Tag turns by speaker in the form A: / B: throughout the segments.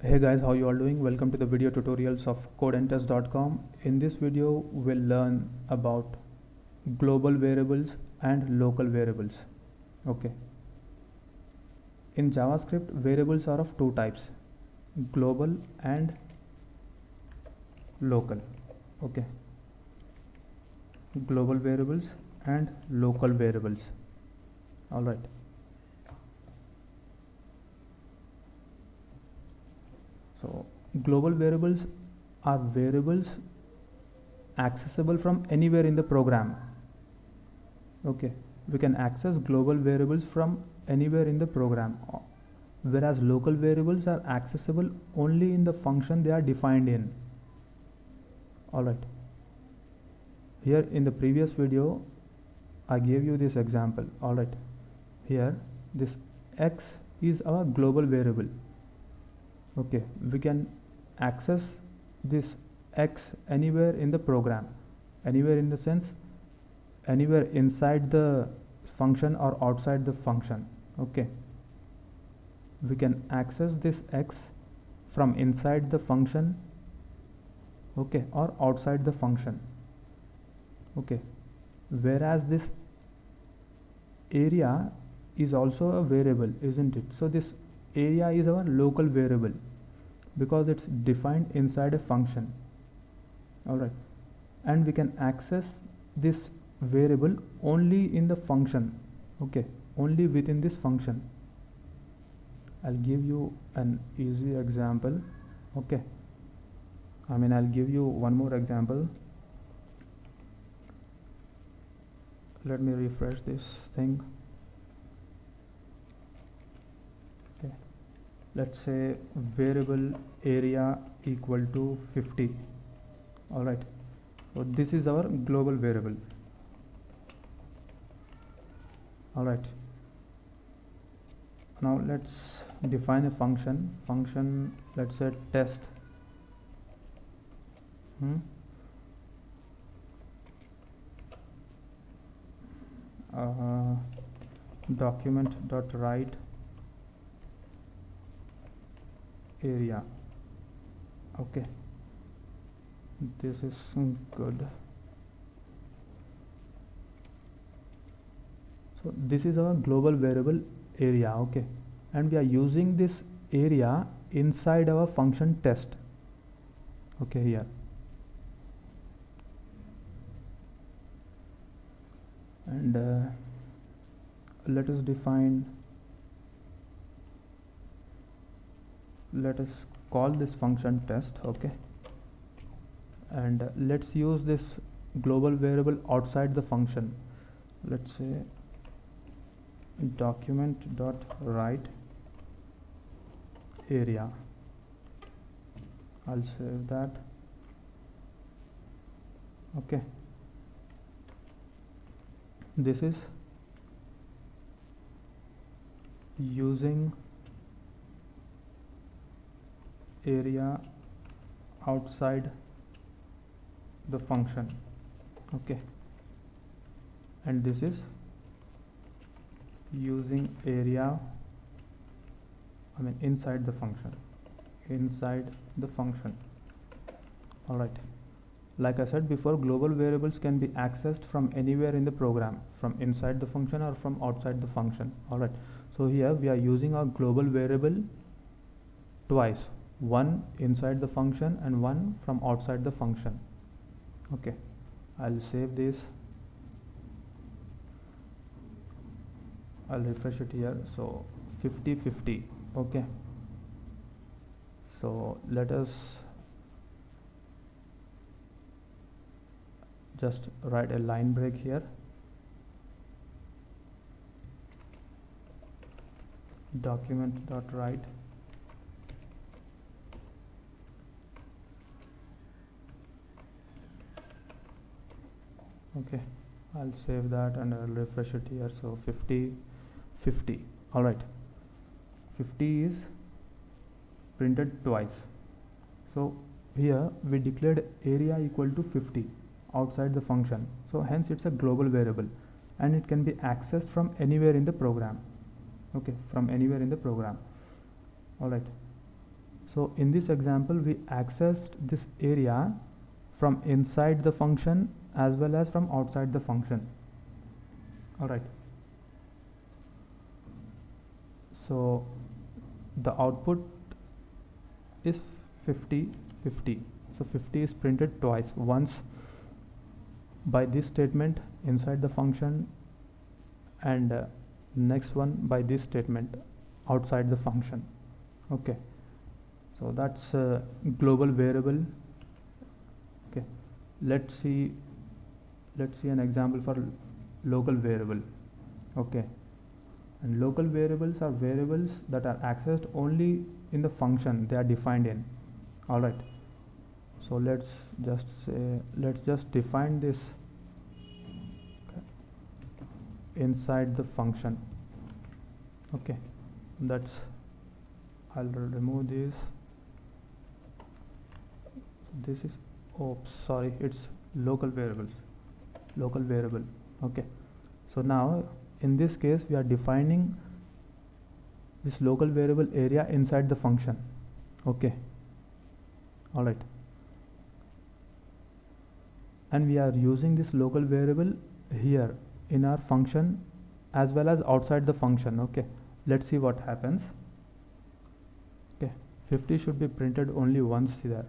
A: Hey guys, how you all doing? Welcome to the video tutorials of codentest.com. In this video, we'll learn about global variables and local variables. Okay. In JavaScript, variables are of two types, global and local. Okay. Global variables and local variables. All right. So global variables are variables accessible from anywhere in the program. Okay, we can access global variables from anywhere in the program, whereas local variables are accessible only in the function they are defined in. Alright, here in the previous video I gave you this example. Alright, here this x is our global variable. Okay, we can access this x anywhere in the program, anywhere in the sense anywhere inside the function or outside the function. Okay, we can access this x from inside the function, okay, or outside the function. Okay, whereas this area is also a variable, isn't it? So this area is our local variable because it's defined inside a function. Alright, and we can access this variable only in the function. Okay, only within this function. I'll give you an easy example. Okay, I'll give you one more example. Let me refresh this thing. Okay, let's say variable area equal to 50. Alright, so this is our global variable. Alright, now let's define a function, let's say test. Document.write area. Okay, this is good. So this is our global variable area. Okay, and we are using this area inside our function test. Okay, here, and let us call this function test. Okay, and let's use this global variable outside the function. Let's say document.write area. I'll save that. Okay, this is using area outside the function. Okay, and this is using area inside the function. Alright, like I said before, global variables can be accessed from anywhere in the program, from inside the function or from outside the function. Alright, so here we are using our global variable twice, one inside the function and one from outside the function. Okay, I'll save this. I'll refresh it here. So 50-50. Okay, so let us just write a line break here. Document.write okay, I'll save that and I'll refresh it here. So 50-50. Alright, 50 is printed twice. So here we declared area equal to 50 outside the function, so hence it's a global variable and it can be accessed from anywhere in the program. Okay, from anywhere in the program. Alright, So in this example, we accessed this area from inside the function as well as from outside the function. Alright. So the output is 50, 50. So 50 is printed twice, once by this statement inside the function, and next one by this statement outside the function. Okay, so that's a global variable. Okay, let's see an example for local variable. Okay, and local variables are variables that are accessed only in the function they are defined in. All right, so let's just define this inside the function. Okay, that's, I'll remove this. This is, oops, sorry, it's local variable. Okay, so now in this case we are defining this local variable area inside the function. Okay, all right, and we are using this local variable here in our function as well as outside the function. Okay, let's see what happens. Okay, 50 should be printed only once here.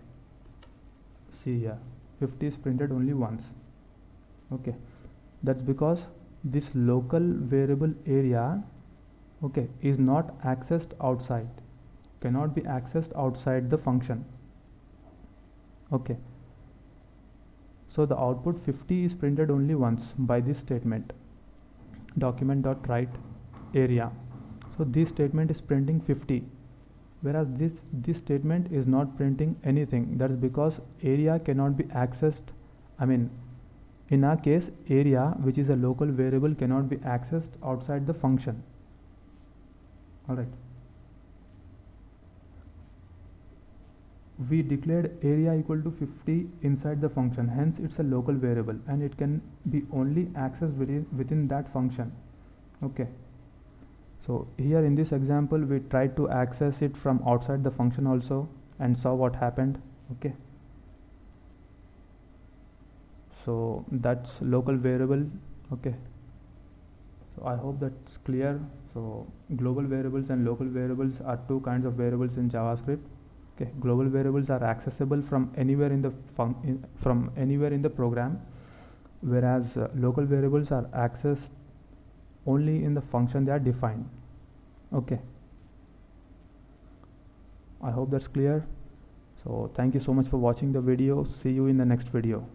A: See here, 50 is printed only once. Okay, that's because this local variable area, okay, is not accessed outside, cannot be accessed outside the function. Okay, so the output 50 is printed only once by this statement, document.write area. So this statement is printing 50, whereas this statement is not printing anything. That's because area cannot be accessed. I mean, in our case, area, which is a local variable, cannot be accessed outside the function. All right, we declared area equal to 50 inside the function, hence it's a local variable and it can be only accessed within that function. Okay, so here in this example we tried to access it from outside the function also and saw what happened. Okay, so that's local variable. Okay, so I hope that's clear. So global variables and local variables are two kinds of variables in JavaScript. Okay, global variables are accessible from anywhere in the program, whereas local variables are accessed only in the function they are defined. Okay, I hope that's clear. So thank you so much for watching the video. See you in the next video.